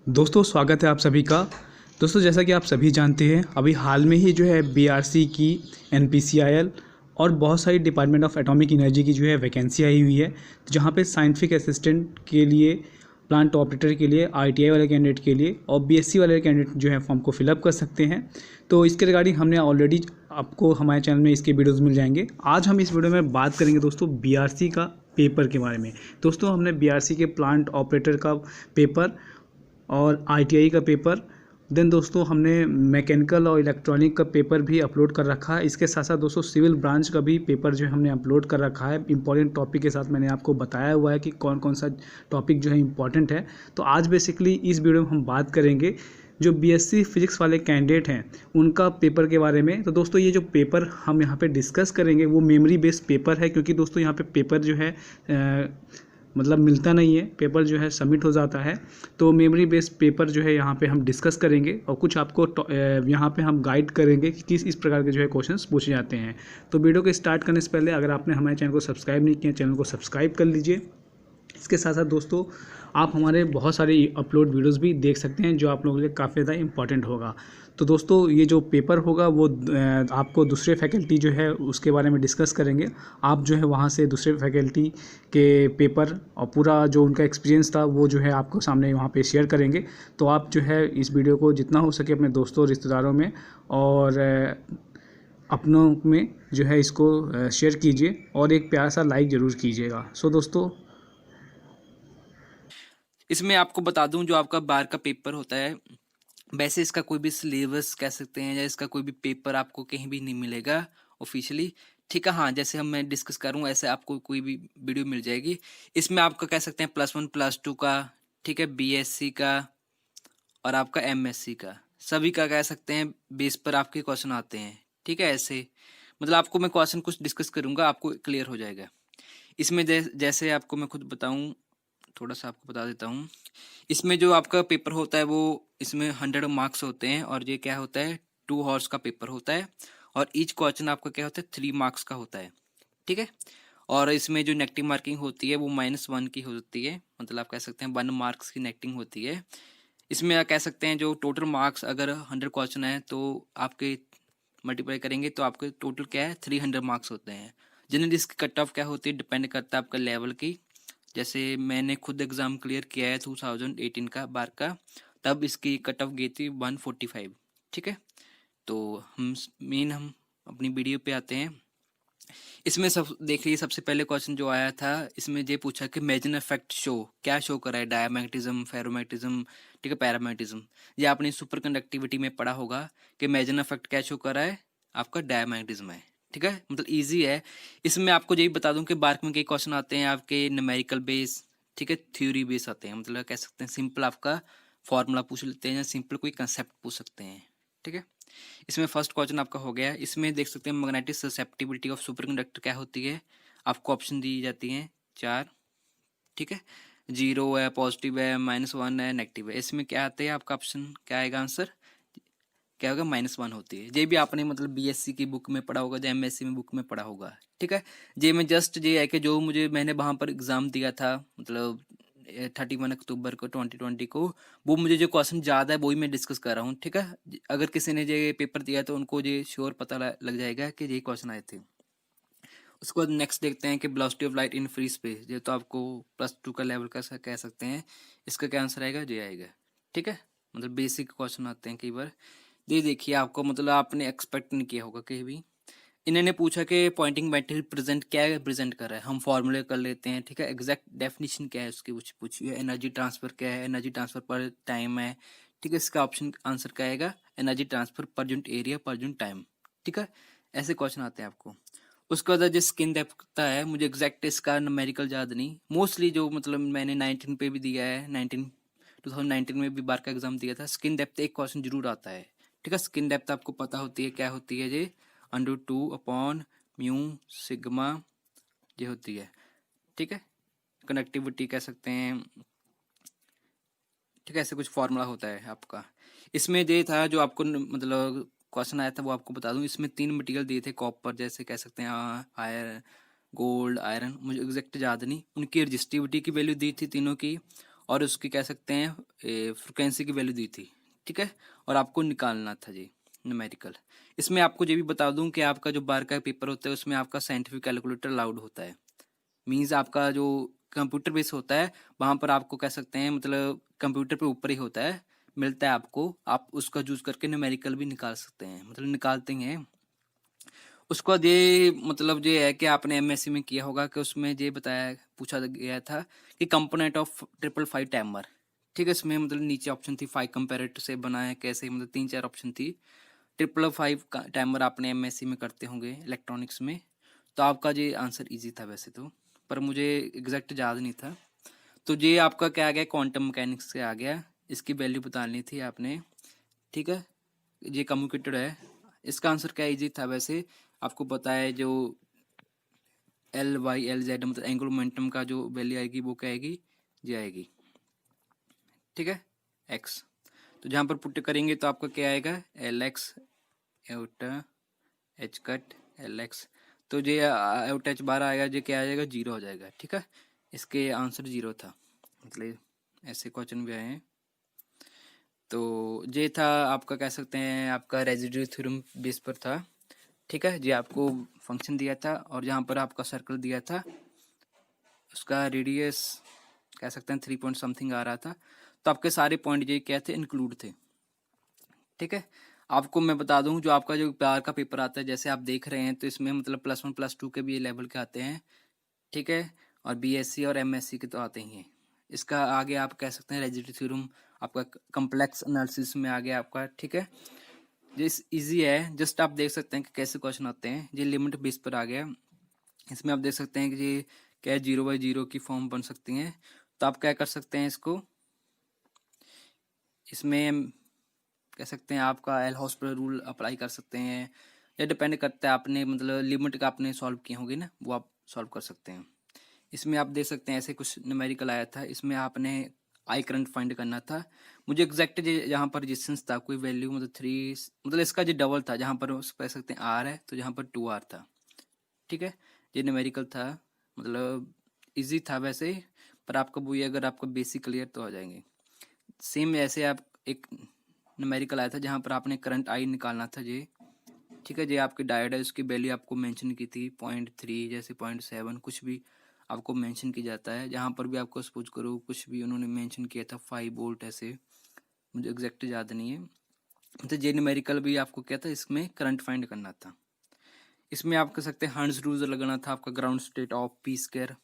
दोस्तों स्वागत है आप सभी का। दोस्तों जैसा कि आप सभी जानते हैं अभी हाल में ही जो है बीआरसी की एनपीसीआईएल और बहुत सारी डिपार्टमेंट ऑफ एटॉमिक एनर्जी की जो है वैकेंसी आई हुई है, तो जहाँ पे साइंटिफिक असिस्टेंट के लिए, प्लांट ऑपरेटर के लिए, आईटीआई वाले कैंडिडेट के लिए और बीएससी वाले कैंडिडेट जो है फॉर्म को फिलअप कर सकते हैं। तो इसके रिगार्डिंग हमने ऑलरेडी आपको हमारे चैनल में इसके वीडियोज़ मिल जाएंगे। आज हम इस वीडियो में बात करेंगे दोस्तों बीआरसी का पेपर के बारे में। दोस्तों हमने बीआरसी के प्लांट ऑपरेटर का पेपर और आईटीआई का पेपर, देन दोस्तों हमने मैकेनिकल और इलेक्ट्रॉनिक का पेपर भी अपलोड कर रखा है। इसके साथ साथ दोस्तों सिविल ब्रांच का भी पेपर जो है हमने अपलोड कर रखा है। इंपॉर्टेंट टॉपिक के साथ मैंने आपको बताया हुआ है कि कौन कौन सा टॉपिक जो है इंपॉर्टेंट है। तो आज बेसिकली इस वीडियो में हम बात करेंगे जो बीएससी फिजिक्स वाले कैंडिडेट हैं उनका पेपर के बारे में। तो दोस्तों ये जो पेपर हम यहाँ पे डिस्कस करेंगे वो मेमोरी बेस्ड पेपर है, क्योंकि दोस्तों यहाँ पे पेपर जो है मतलब मिलता नहीं है, पेपर जो है सबमिट हो जाता है। तो मेमोरी बेस्ड पेपर जो है यहाँ पे हम डिस्कस करेंगे और कुछ आपको यहाँ पे हम गाइड करेंगे कि किस इस प्रकार के जो है क्वेश्चंस पूछे जाते हैं। तो वीडियो को स्टार्ट करने से पहले अगर आपने हमारे चैनल को सब्सक्राइब नहीं किया, चैनल को सब्सक्राइब कर लीजिए। इसके साथ साथ दोस्तों आप हमारे बहुत सारे अपलोड वीडियोस भी देख सकते हैं जो आप लोगों के लिए काफ़ी ज़्यादा इंपॉर्टेंट होगा। तो दोस्तों ये जो पेपर होगा वो आपको दूसरे फैकल्टी जो है उसके बारे में डिस्कस करेंगे। आप जो है वहाँ से दूसरे फैकल्टी के पेपर और पूरा जो उनका एक्सपीरियंस था वो जो है आपको सामने वहाँ पे शेयर करेंगे। तो आप जो है इस वीडियो को जितना हो सके अपने दोस्तों रिश्तेदारों में और अपनों में जो है इसको शेयर कीजिए और एक प्यारा सा लाइक ज़रूर कीजिएगा। सो दोस्तों इसमें आपको बता दूं जो आपका बार का पेपर होता है, वैसे इसका कोई भी सिलेबस कह सकते हैं या इसका कोई भी पेपर आपको कहीं भी नहीं मिलेगा ऑफिशियली। ठीक है, हाँ, जैसे हम मैं डिस्कस करूँ ऐसे आपको कोई भी वीडियो मिल जाएगी। इसमें आपका कह सकते हैं +1 +2 का, ठीक है, बीएससी का और आपका एमएससी का, सभी का कह सकते हैं बेस पर आपके क्वेश्चन आते हैं। ठीक है, ऐसे मतलब आपको मैं क्वेश्चन कुछ डिस्कस करूंगा, आपको क्लियर हो जाएगा। इसमें जैसे आपको मैं खुद बताऊं, थोड़ा सा आपको बता देता हूँ। इसमें जो आपका पेपर होता है वो इसमें 100 मार्क्स होते हैं और ये क्या होता है 2 हॉर्स का पेपर होता है और ईच क्वेश्चन आपका क्या होता है 3 मार्क्स का होता है। ठीक है, और इसमें जो नेगेटिव मार्किंग होती है वो -1 की होती है, मतलब आप कह सकते हैं 1 मार्क्स की नेगेटिव होती है। इसमें आप कह सकते हैं जो टोटल मार्क्स अगर 100 क्वेश्चन है तो आपके मल्टीप्लाई करेंगे तो आपके टोटल क्या है 300 मार्क्स होते हैं। जनरली इसकी कट ऑफ क्या होती है डिपेंड करता है आपका लेवल की। जैसे मैंने खुद एग्ज़ाम क्लियर किया है 2018 का बार का, तब इसकी कट ऑफ गई थी 145। ठीक है, तो हम अपनी वीडियो पे आते हैं। इसमें सब देखिए, सबसे पहले क्वेश्चन जो आया था इसमें ये पूछा कि मेजर इफेक्ट शो क्या शो करा है, डायमैग्नेटिज्म, फेरोमैग्नेटिज्म, ठीक है, पैरामैग्नेटिज्म। ये आपने सुपर कंडक्टिविटी में पढ़ा होगा कि मेजर इफेक्ट क्या शो करा है, आपका डायमैग्नेटिज्म है। ठीक है, मतलब इजी है। इसमें आपको यही बता दूं कि बार्क में कई क्वेश्चन आते हैं आपके न्यूमेरिकल बेस, ठीक है, थ्योरी बेस आते हैं, मतलब कह सकते हैं सिंपल आपका फॉर्मूला पूछ लेते हैं या सिंपल कोई कंसेप्ट पूछ सकते हैं। ठीक है, इसमें फर्स्ट क्वेश्चन आपका हो गया। इसमें देख सकते हैं मैग्नेटिक ससेप्टिबिलिटी ऑफ सुपरकंडक्टर क्या होती है, आपको ऑप्शन दी जाती हैं 4। ठीक है, 0 है, पॉजिटिव है, -1 है, नेगेटिव है। इसमें क्या आता है आपका ऑप्शन, क्या आएगा आंसर, क्या होगा -1 होती है। ये भी आपने मतलब बीएससी की बुक में पढ़ा होगा या एमएससी में बुक में पढ़ा होगा। ठीक है, ये मैं जस्ट ये है कि जो मुझे मैंने वहाँ पर एग्जाम दिया था, मतलब 31 अक्टूबर को 2020 को, वो मुझे जो क्वेश्चन याद है वही मैं डिस्कस कर रहा हूँ। ठीक है, अगर किसी ने ये पेपर दिया तो उनको ये श्योर पता लग जाएगा कि ये क्वेश्चन आए थे। उसके बाद नेक्स्ट देखते हैं कि velocity of light in free space, ये तो आपको +2 का लेवल का कह सकते हैं। इसका क्या आंसर आएगा, ये आएगा। ठीक है, मतलब बेसिक क्वेश्चन आते हैं कई बार। ये देखिए आपको मतलब आपने एक्सपेक्ट नहीं किया होगा कहीं भी। इन्होंने पूछा कि पॉइंटिंग मेटेरियल प्रेजेंट क्या प्रेजेंट कर रहा है, हम फॉर्मूले कर लेते हैं। ठीक है, एग्जैक्ट डेफिनेशन क्या है उसकी पूछी है। एनर्जी ट्रांसफर क्या है, एनर्जी ट्रांसफर पर टाइम है। ठीक है, इसका ऑप्शन आंसर क्या आएगा, energy transfer per unit area per unit time. ठीक है, ऐसे क्वेश्चन आते हैं आपको। उसके बाद जो स्किन डेप्थ का है, मुझे एग्जैक्ट इसका न्यूमेरिकल याद नहीं, मोस्टली जो मतलब मैंने 19 पे भी दिया है, 2019 में भी बार का एग्जाम दिया था। स्किन डेप्थ एक क्वेश्चन जरूर आता है। ठीक है, स्किन डेप्थ आपको पता होती है क्या होती है, ये √2/μ सिग्मा ये होती है। ठीक है, कनेक्टिविटी कह सकते हैं। ठीक है, ऐसे कुछ फार्मूला होता है आपका। इसमें ये था जो आपको मतलब क्वेश्चन आया था वो आपको बता दूं। इसमें 3 मटेरियल दिए थे कॉपर, जैसे कह सकते हैं आयरन, गोल्ड, आयरन, मुझे एग्जैक्ट याद नहीं। उनकी रजिस्टिविटी की वैल्यू दी थी तीनों की, और उसकी कह सकते हैं फ्रिक्वेंसी की वैल्यू दी थी, ठीक है, और आपको निकालना था जी न्यूमेरिकल। इसमें आपको ये भी बता दूं कि आपका जो बार का पेपर होता है उसमें आपका साइंटिफिक कैलकुलेटर अलाउड होता है। मीन्स आपका जो कंप्यूटर बेस होता है वहाँ पर आपको कह सकते हैं मतलब कंप्यूटर पे ऊपर ही होता है, मिलता है आपको, आप उसका यूज करके न्यूमेरिकल भी निकाल सकते हैं, मतलब निकालते हैं। उसका ये मतलब ये है कि आपने एमएससी में किया होगा कि उसमें ये बताया पूछा गया था कि कंपोनेंट ऑफ 555 टाइमर, ठीक है, इसमें मतलब नीचे ऑप्शन थी 5 कंपेरेटर से बना है कैसे, मतलब 3-4 ऑप्शन थी। 555 का टाइमर आपने एमएससी में करते होंगे इलेक्ट्रॉनिक्स में, तो आपका ये आंसर इजी था वैसे तो, पर मुझे एग्जैक्ट याद नहीं था। तो ये आपका क्या आ गया, क्वांटम मैकेनिक्स से आ गया, इसकी वैल्यू बतानी थी आपने, ठीक है, ये कम्युनिकेटेड है। इसका आंसर क्या इजी था वैसे, आपको पता है जो एल वाई एल जेड मतलब एंगुलर मोमेंटम का जो वैल्यू आएगी वो क्या आएगी, ये आएगी, ठीक है, एक्स। तो जहाँ पर पुट करेंगे तो आपका क्या आएगा, L x iota H cut L x, तो ये एवटा एच बार आएगा, ये क्या आ जाएगा, जीरो हो जाएगा, ठीक है, इसके आंसर जीरो था, मतलब ऐसे क्वेश्चन भी आए हैं। तो ये था आपका कह सकते हैं आपका रेजिड्यू थ्योरम बेस पर था, ठीक है, ये आपको फंक्शन दिया था और जहाँ पर आपका सर्कल दिया था उसका रेडियस कह सकते हैं 3 पॉइंट समथिंग आ रहा था, तो आपके सारे पॉइंट ये क्या थे, इंक्लूड थे, ठीक है। आपको मैं बता दूं जो आपका जो बार का पेपर आता है जैसे आप देख रहे हैं तो इसमें मतलब +1 +2 के भी लेवल के आते हैं, ठीक है, और बीएससी और एमएससी के तो आते ही हैं। इसका आगे आप कह सकते हैं रेजिड्यू थ्योरम आपका कम्प्लेक्स एनालिसिस में आ गया आपका, ठीक है, जिस इजी है, जस्ट आप देख सकते हैं कि कैसे क्वेश्चन आते हैं, ये लिमिट बेस पर आ गया। इसमें आप देख सकते हैं कि ये क्या 0/0 की फॉर्म बन सकती हैं, तो आप क्या कर सकते हैं इसको, इसमें कह सकते हैं आपका एल हॉस्पिटल रूल अप्लाई कर सकते हैं, या डिपेंड करता है आपने मतलब लिमिट का आपने सॉल्व किए होंगे ना वो आप सॉल्व कर सकते हैं। इसमें आप देख सकते हैं ऐसे कुछ न्यूमेरिकल आया था, इसमें आपने आई करंट फाइंड करना था, मुझे एग्जैक्ट यहाँ पर रेजिस्टेंस था कोई वैल्यू मतलब 3 मतलब इसका जो डबल था, जहाँ पर कह सकते हैं आर है तो जहाँ पर 2R था, ठीक है, ये न्यूमेरिकल था, मतलब इजी था वैसे, पर आपका वो ये अगर आपका बेसिक क्लियर तो आ जाएंगे। सेम ऐसे आप एक न्यूमेरिकल आया था जहाँ पर आपने करंट आई निकालना था ये, ठीक है, ये आपकी डायोड है उसकी वैल्यू आपको मेंशन की थी 0.3 जैसे 0.7 कुछ भी आपको मेंशन की जाता है, जहाँ पर भी आपको सपोज करो कुछ भी उन्होंने मेंशन किया था 5 वोल्ट ऐसे, मुझे एग्जैक्ट याद नहीं है। तो ये न्यूमेरिकल भी आपको क्या था, इसमें करंट फाइंड करना था। इसमें आप कह सकते हैं हर्ट्ज रूल लगाना था आपका ground state of P square,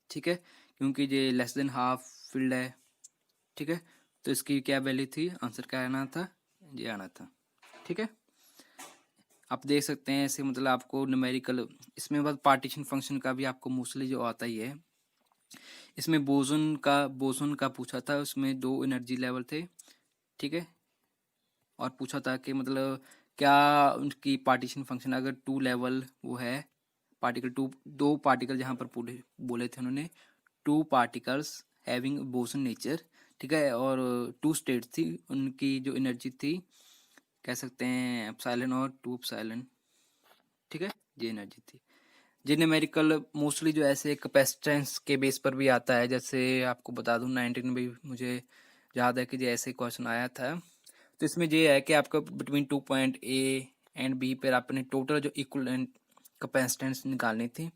ठीक है, क्योंकि ये लेस देन हाफ फील्ड है, ठीक है, तो इसकी क्या वैल्यू थी, आंसर क्या आना था, ये आना था, ठीक है। आप देख सकते हैं ऐसे मतलब आपको न्यूमेरिकल इसमें बाद पार्टीशन फंक्शन का भी आपको मोस्टली जो आता ही है। इसमें बोसोन का पूछा था, उसमें 2 एनर्जी लेवल थे, ठीक है, और पूछा था कि मतलब क्या उनकी पार्टीशन फंक्शन अगर 2 लेवल वो है पार्टिकल 2 पार्टिकल जहाँ पर पूरे बोले थे उन्होंने 2 पार्टिकल्स हैविंग बोसन नेचर, ठीक है, और 2 स्टेट थी उनकी जो एनर्जी थी कह सकते हैं एप्सिलॉन और 2 एप्सिलॉन, ठीक है, ये एनर्जी थी। ये न्यूमेरिकल मोस्टली जो ऐसे कैपेसिटेंस के बेस पर भी आता है, जैसे आपको बता दूं 19 में भी मुझे याद है कि ये ऐसे क्वेश्चन आया था। तो इसमें ये है कि आपको between 2 point A and B पर आपने टोटल जो इक्विवेलेंट कैपेसिटेंस निकालनी थी,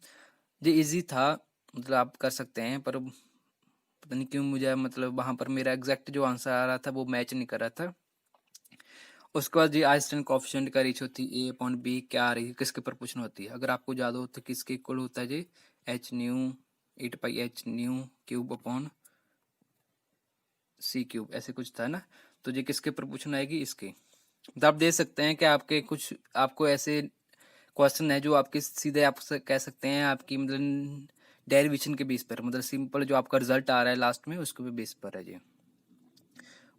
ये इजी था, मतलब आप कर सकते हैं, पर पता नहीं क्यों मुझे मतलब वहाँ पर मेरा एग्जैक्ट जो आंसर आ रहा था वो मैच नहीं कर रहा था। उसके बाद ये आइंस्टाइन कोएफिशिएंट का रेशियो थी ए अपॉन बी क्या आ रही है, किसके प्रपोर्शन होती है, अगर आपको याद हो तो किसके इक्वल होता है, ये एच न्यू 8 पाई एच न्यू क्यूब अपॉन सी क्यूब ऐसे कुछ था ना, तो ये किसके प्रपोर्शन आएगी, इसके। तो आप देख सकते हैं कि आपके कुछ आपको ऐसे क्वेश्चन है जो आपके सीधे आप कह सकते हैं आपकी मतलब डेरिवेशन के बेस पर, मतलब सिंपल जो आपका रिजल्ट आ रहा है लास्ट में उसके बेस पर है ये।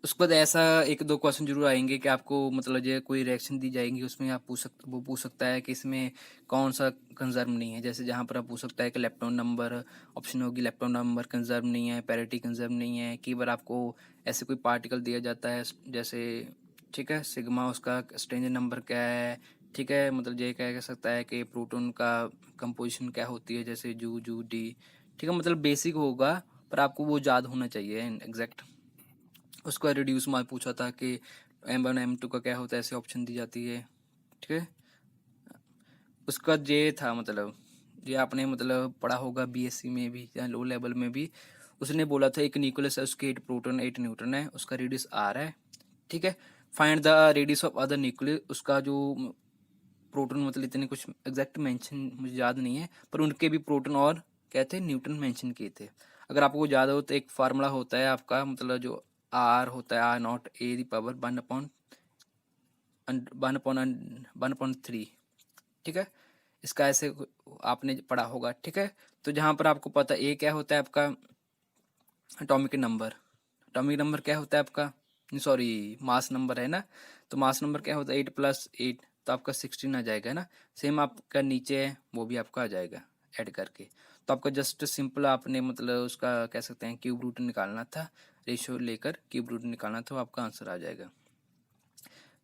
उसके बाद ऐसा 1-2 क्वेश्चन जरूर आएंगे कि आपको मतलब जो कोई रिएक्शन दी जाएगी उसमें आप पूछ सकता है कि इसमें कौन सा कंजर्व नहीं है, जैसे जहाँ पर आप पूछ सकता है कि इलेक्ट्रॉन नंबर ऑप्शन होगी, इलेक्ट्रॉन नंबर कंजर्व नहीं है, पैरिटी कंजर्व नहीं है, कई बार आपको ऐसे कोई पार्टिकल दिया जाता है जैसे, ठीक है, सिग्मा उसका स्ट्रेंजर नंबर क्या है, ठीक है, मतलब ये क्या कह सकता है कि प्रोटॉन का कंपोजिशन क्या होती है जैसे जू जू डी, ठीक है, मतलब बेसिक होगा पर आपको वो याद होना चाहिए एग्जैक्ट। उसका रिड्यूस मार्क पूछा था कि M1 M2 का क्या होता है, ऐसे ऑप्शन दी जाती है, ठीक है। उसका ये था मतलब, ये आपने मतलब पढ़ा होगा बीएससी में भी या लो लेवल में भी। उसने बोला था एक न्यूक्लियस है, उसके 8 प्रोटॉन 8 न्यूट्रॉन है, उसका रेडियस R है, ठीक है। Find the radius of other nucleus, उसका जो प्रोटॉन मतलब इतने कुछ एग्जैक्ट मेंशन मुझे याद नहीं है, पर उनके भी प्रोटॉन और क्या थे, न्यूट्रॉन मेंशन किए थे। अगर आपको याद हो तो एक फार्मूला होता है आपका, मतलब जो R होता है R not A the power 1/3, ठीक है। इसका ऐसे आपने पढ़ा होगा, ठीक है। तो जहाँ पर आपको पता ए क्या होता है आपका एटॉमिक नंबर, एटॉमिक नंबर क्या होता है आपका, सॉरी मास नंबर है ना, तो मास नंबर क्या होता है 8 + 8, तो आपका 16 आ जाएगा ना। सेम आपका नीचे है वो भी आपका आ जाएगा ऐड करके। तो आपका जस्ट सिंपल आपने मतलब उसका कह सकते हैं क्यूब रूट निकालना था, रेशियो लेकर क्यूब रूट निकालना था, आपका आंसर आ जाएगा।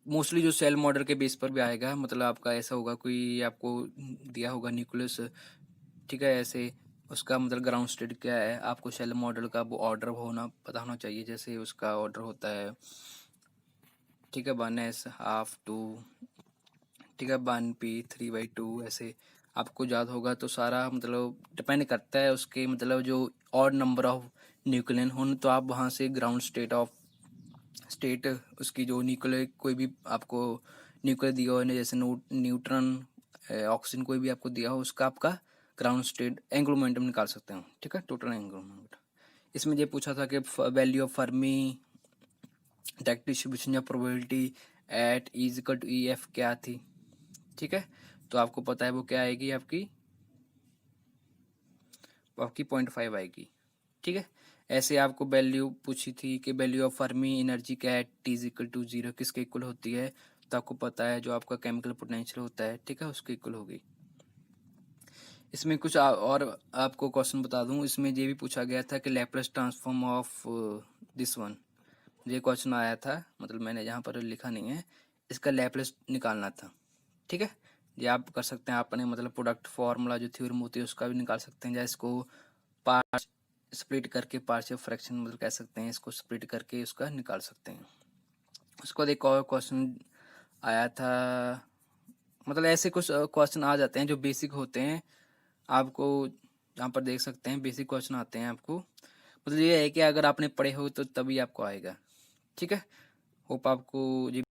मोस्टली जो सेल मॉडल के बेस पर भी आएगा, मतलब आपका ऐसा होगा कोई आपको दिया होगा न्यूक्लियस, ठीक है, ऐसे उसका मतलब ग्राउंड स्टेट क्या है, आपको सेल मॉडल का वो ऑर्डर होना पता होना चाहिए। जैसे उसका ऑर्डर होता है, ठीक है, 1s ½ 2, ठीक है, 1p3/2, ऐसे आपको याद होगा। तो सारा मतलब डिपेंड करता है उसके मतलब जो ऑड नंबर ऑफ न्यूक्लियन हो, तो आप वहाँ से ग्राउंड स्टेट उसकी जो न्यूक्लियर कोई भी आपको न्यूक्लियर दिया हो, जैसे न्यूट्रॉन ऑक्सीजन कोई भी आपको दिया हो, उसका आपका ग्राउंड स्टेट एंगुलर मोमेंटम निकाल सकते हो, ठीक है, टोटल एंगुलर मोमेंटम। इसमें ये पूछा था कि value of Fermi direct distribution या प्रोबेबिलिटी एट E = EF क्या थी, ठीक है। तो आपको पता है वो क्या आएगी, आपकी 0.5 आएगी, ठीक है। ऐसे आपको वैल्यू पूछी थी कि वैल्यू ऑफ फर्मी एनर्जी क्या है T = 0 किसके इक्वल होती है, तो आपको पता है जो आपका केमिकल पोटेंशियल होता है, ठीक है, उसके इक्वल होगी। इसमें कुछ और आपको क्वेश्चन बता दूं, इसमें ये भी पूछा गया था कि Laplace transform of this one, ये क्वेश्चन आया था, मतलब मैंने यहाँ पर लिखा नहीं है, इसका लैप्लेस निकालना था, ठीक है। ये आप कर सकते हैं, आपने मतलब प्रोडक्ट फार्मूला जो थ्योरम होती है उसका भी निकाल सकते हैं, या इसको पार्ट स्प्लिट करके पार्शियल फ्रैक्शन मतलब कह सकते हैं, इसको स्प्लिट करके उसका निकाल सकते हैं। उसके बाद एक और क्वेश्चन आया था, मतलब ऐसे कुछ क्वेश्चन आ जाते हैं जो बेसिक होते हैं, आपको यहाँ पर देख सकते हैं बेसिक क्वेश्चन आते हैं आपको, मतलब ये है कि अगर आपने पढ़े हो तो तभी आपको आएगा, ठीक है। होप आपको ये